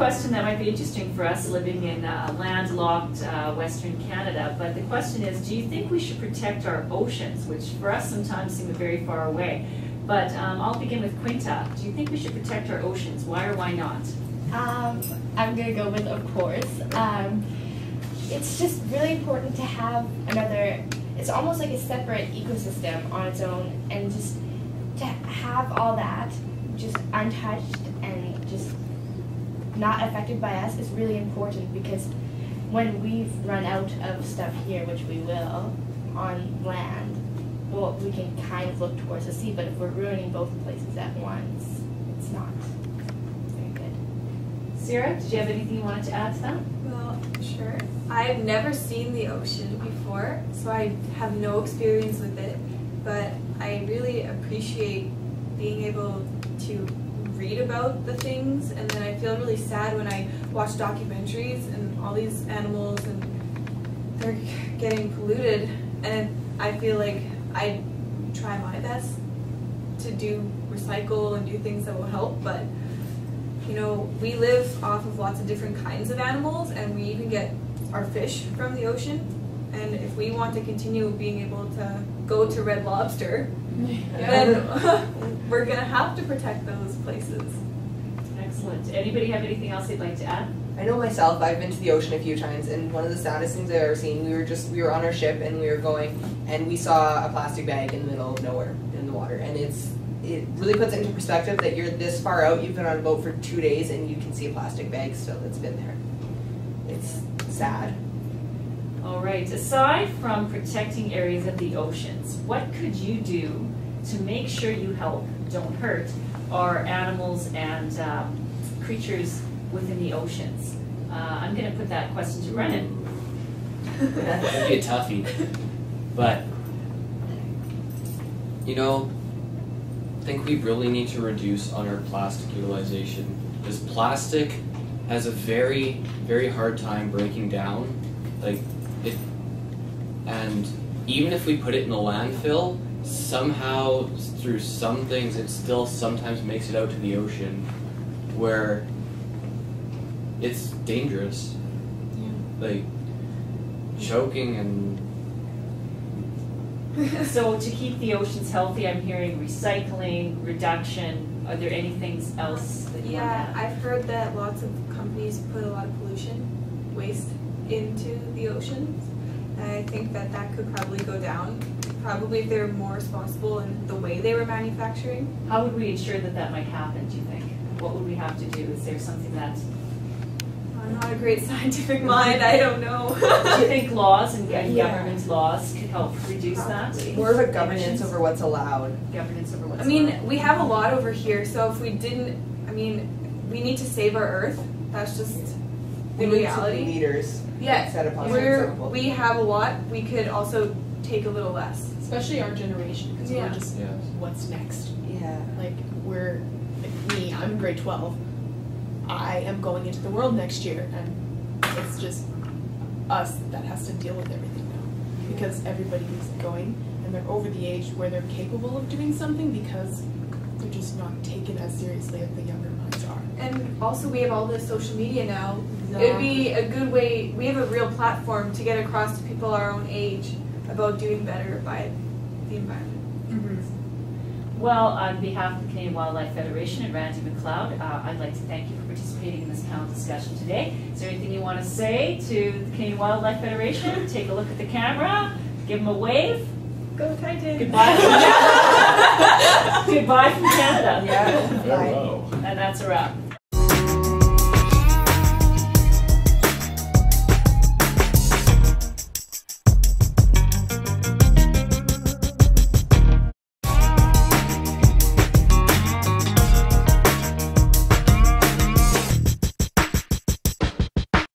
question that might be interesting for us living in landlocked Western Canada, but the question is, do you think we should protect our oceans, which for us sometimes seem very far away? But I'll begin with Quinta. Do you think we should protect our oceans? Why or why not? I'm going to go with of course. It's just really important to have another, it's almost like a separate ecosystem on its own, and just to have all that just untouched and just not affected by us is really important, because when we've run out of stuff here, which we will, on land, well, we can kind of look towards the sea, but if we're ruining both places at once, it's not very good. Sarah, did you have anything you wanted to add to that? Well, sure. I've never seen the ocean before, so I have no experience with it, but I really appreciate being able to read about the things, and then I feel really sad when I watch documentaries and all these animals and they're getting polluted, and I feel like I try my best to do recycle and do things that will help, but you know, we live off of lots of different kinds of animals, and we even get our fish from the ocean, and if we want to continue being able to go to Red Lobster, then we're going to have to protect those places. Excellent. Anybody have anything else they'd like to add? I know myself, I've been to the ocean a few times, and one of the saddest things I've ever seen, we were on our ship and we were going, and we saw a plastic bag in the middle of nowhere in the water, and it really puts it into perspective that you're this far out, you've been on a boat for 2 days, and you can see a plastic bag still that's been there. It's sad. All right, aside from protecting areas of the oceans, what could you do to make sure you help, don't hurt, our animals and creatures within the oceans? I'm going to put that question to Brennan. That'd be a toughie. But, you know, I think we really need to reduce on our plastic utilization, because plastic has a very, very hard time breaking down. Like, and even if we put it in the landfill, somehow through some things it still sometimes makes it out to the ocean, where it's dangerous. Yeah. Like choking and So to keep the oceans healthy, I'm hearing recycling, reduction. Are there any things else that you want to add? I've heard that lots of companies put a lot of pollution, waste into the oceans. And I think that that could probably go down, probably if they were more responsible in the way they were manufacturing. How would we ensure that that might happen, do you think? What would we have to do? Is there something that... I'm not a great scientific mind, I don't know. Do you think laws and government laws could help reduce that? More of a governance over what's allowed. Governance over what's I mean, allowed. we have a lot over here, so if we didn't, I mean, we need to save our Earth. That's just We the need reality. to be leaders. Yeah, Set a positive example. we have a lot. We could also take a little less. Especially our generation, because Yeah. we're just, what's next? Yeah. Like, me, I'm in grade 12. I am going into the world next year, and it's just us that has to deal with everything now. Because everybody is going, and they're over the age where they're capable of doing something, because they're just not taken as seriously as the younger minds are. And also we have all this social media now. It'd be a good way, we have a real platform to get across to people our own age about doing better by the environment. Well, on behalf of the Canadian Wildlife Federation and Randy McLeod, I'd like to thank you for participating in this panel discussion today. Is there anything you want to say to the Canadian Wildlife Federation? Take a look at the camera, give them a wave. Go Titan! Goodbye from Canada. Goodbye from Canada. Yeah. farewell. And that's a wrap.